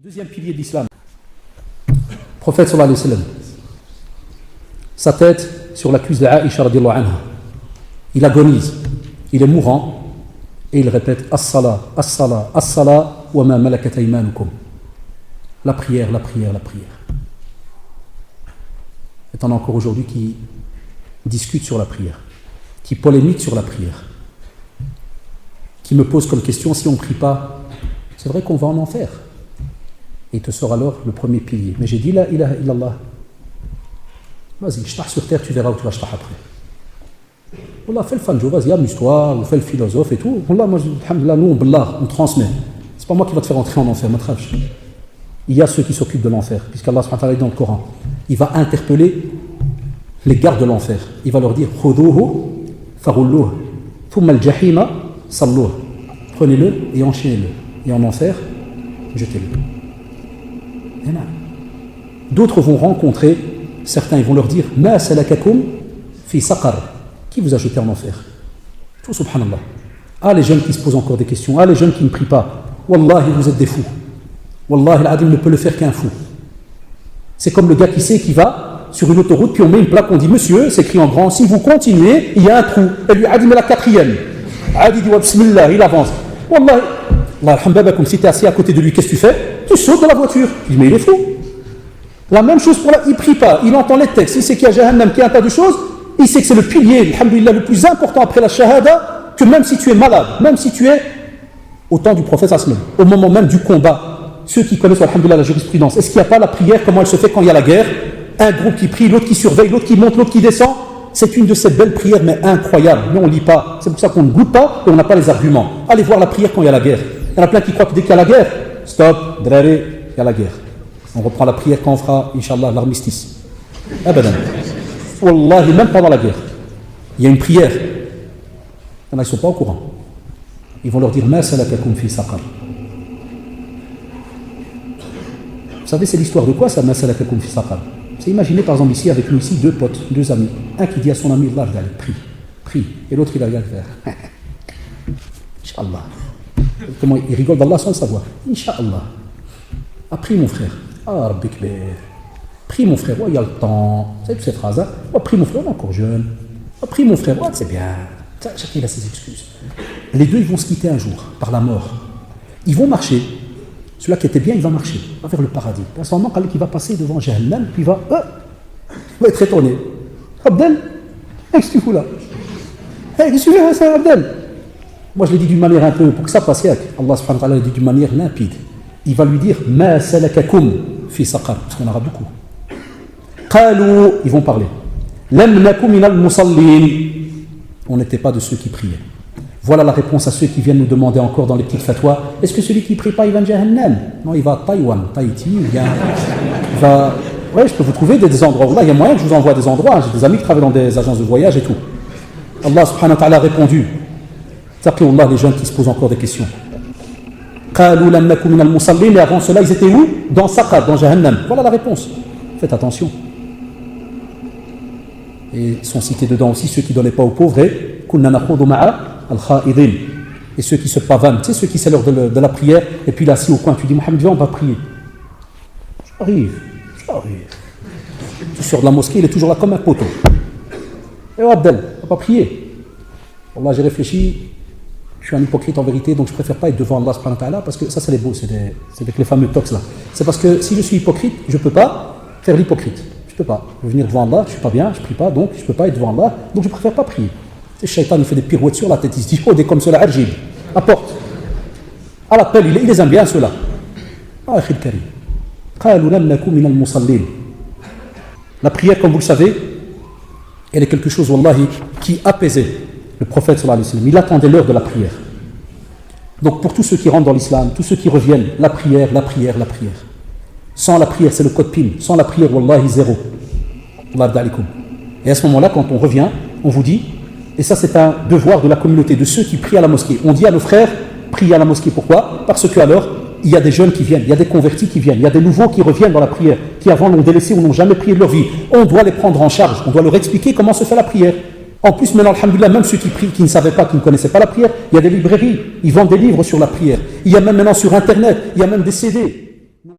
Deuxième pilier de l'islam. Prophète sallallahu alayhi wa sallam. Sa tête sur la cuisse d'Aïcha radiallahu anha. Il agonise, il est mourant et il répète As-salah, as-salah, as-salah wa ma malakat aymanukum. La prière, la prière, la prière. Et on a encore aujourd'hui qui discutent sur la prière, qui polémiquent sur la prière, qui me posent comme question si on ne prie pas, c'est vrai qu'on va en enfer. Et il te sort alors le premier pilier. Mais j'ai dit la ilaha illallah. Vas-y, je t'arrête sur terre, tu verras où tu vas jeter après. Wallah, fais le fanjo, vas-y, amuse-toi, ou fais le philosophe et tout. Wallah, moi, alhamdoulilah, nous, on transmet. C'est pas moi qui va te faire entrer en enfer, matraj. Il y a ceux qui s'occupent de l'enfer, puisqu'Allah subhanahu wa ta'ala dit dans le Coran. Il va interpeller les gardes de l'enfer. Il va leur dire Khudouhu, farulluh, thumma al-jahima, salluh. Prenez-le et enchaînez-le. Et en enfer, jetez-le. D'autres vont rencontrer, certains ils vont leur dire Ma salakakum fi saqar. Qui vous a jeté en enfer? Tout subhanallah. Ah, les jeunes qui se posent encore des questions, ah, les jeunes qui ne prient pas. Wallahi, vous êtes des fous. Wallahi, l'Adim ne peut le faire qu'un fou. C'est comme le gars qui sait qu'il va sur une autoroute, puis on met une plaque, on dit Monsieur, c'est écrit en grand, si vous continuez, il y a un trou. Et lui, Adim est la quatrième. Adi dit Bismillah, il avance. Wallahi, comme si tu es assis à côté de lui, qu'est-ce que tu fais? Tu sautes de la voiture. Il dit, mais il est fou. La même chose pour il ne prie pas, il entend les textes, il sait qu'il y a Jahannam, qu'il y a un tas de choses, il sait que c'est le pilier, alhamdoulilah, le plus important après la shahada, que même si tu es malade, même si tu es au temps du prophète sallam, au moment même du combat, ceux qui connaissent alhamdoulilah la jurisprudence, est-ce qu'il n'y a pas la prière, comment elle se fait quand il y a la guerre? Un groupe qui prie, l'autre qui surveille, l'autre qui monte, l'autre qui descend. C'est une de ces belles prières, mais incroyables. Mais on ne lit pas, c'est pour ça qu'on ne goûte pas et on n'a pas les arguments. Allez voir la prière quand il y a la guerre. Il y en a plein qui croient que dès qu'il y a la guerre, stop, draré, il y a la guerre. On reprend la prière quand on fera, Inch'Allah, l'armistice. Abadan. Wallahi, même pendant la guerre, il y a une prière. Il y en a, ils ne sont pas au courant. Ils vont leur dire Ma salakakum fi saqar. Vous savez, c'est l'histoire de quoi ça, Ma salakakum fi saqar? C'est imaginez par exemple ici, avec nous ici, deux potes, deux amis. Un qui dit à son ami, Allah, prie, prie. Et l'autre, il regarde faire. Inch'Allah. Comment il rigole d'Allah sans le savoir. Inch'Allah. Ah, prie mon frère. Ah, Rabbi Kbir. Prie mon frère. Oh, il y a le temps. Vous savez toutes ces phrases. Hein? Oh, prie mon frère, on est encore jeune. Oh, prie mon frère. Oh, c'est bien. Chacun a ses excuses. Les deux, ils vont se quitter un jour, par la mort. Ils vont marcher. Celui-là qui était bien, il va marcher. Il va vers le paradis. À ce moment, il va passer devant Jahannam, puis il va être étonné. Abdel, qu'est-ce que tu fous là? Qu'est-ce que tu fais, ça, Abdel? Moi, je l'ai dit d'une manière un peu, pour que ça passe, Allah subhanahu wa ta'ala l'a dit d'une manière limpide. Il va lui dire Ma salakakum fi saqar, parce qu'on aura beaucoup. Qalou, ils vont parler. Lam nakum minal musallin. On n'était pas de ceux qui priaient. Voilà la réponse à ceux qui viennent nous demander encore dans les petites fatwas. Est-ce que celui qui ne prie pas, il va à Jahannam? Non, il va à Taïwan, Tahiti, il va... Ouais, je peux vous trouver des endroits. Là, il y a moyen que je vous envoie des endroits. J'ai des amis qui travaillent dans des agences de voyage et tout. Allah subhanahu wa ta'ala a répondu. Taqiyullah, les jeunes qui se posent encore des questions. Qalou lam nakum minal musallin. Et avant cela, ils étaient où? Dans Saqar, dans Jahannam. Voilà la réponse. Faites attention. Et sont cités dedans aussi ceux qui ne donnaient pas aux pauvres. Et kunna nakhudu ma'a al-kha'idin. Et ceux qui se pavanent, tu sais, ceux qui c'est l'heure de la prière, et puis là, assis au coin, tu dis Mohamed, viens, on va prier. J'arrive. Tu sors de la mosquée, il est toujours là comme un poteau. Et oh Abdel, on va pas prier. Wallah, j'ai réfléchi, je suis un hypocrite en vérité, donc je préfère pas être devant Allah subhanahu wa ta'ala, parce que ça, c'est les beaux, c'est avec les fameux tox là. C'est parce que si je suis hypocrite, je ne peux pas faire l'hypocrite. Je peux pas. Je veux venir devant Allah, je suis pas bien, je prie pas, donc je peux pas être devant Allah, donc je préfère pas prier. Le shaitan, il fait des pirouettes sur la tête, il se dit, oh, des comme cela, Arjib, apporte. À l'appel, il les aime bien, ceux-là. Ah, khil karim. Qalou lam nakum minal musallin. La prière, comme vous le savez, elle est quelque chose, wallahi, qui apaisait le prophète sallallahu alayhi wa sallam. Il attendait l'heure de la prière. Donc, pour tous ceux qui rentrent dans l'islam, tous ceux qui reviennent, la prière, la prière, la prière. Sans la prière, c'est le code PIN. Sans la prière, wallahi, zéro. Allah d'alikum. Et à ce moment-là, quand on revient, on vous dit, et ça, c'est un devoir de la communauté, de ceux qui prient à la mosquée. On dit à nos frères, priez à la mosquée. Pourquoi? Parce que alors, il y a des jeunes qui viennent, il y a des convertis qui viennent, il y a des nouveaux qui reviennent dans la prière, qui avant l'ont délaissé ou n'ont jamais prié de leur vie. On doit les prendre en charge, on doit leur expliquer comment se fait la prière. En plus, maintenant, alhamdoulilah, même ceux qui prient, qui ne savaient pas, qui ne connaissaient pas la prière, il y a des librairies, ils vendent des livres sur la prière. Il y a même maintenant sur Internet, il y a même des CD.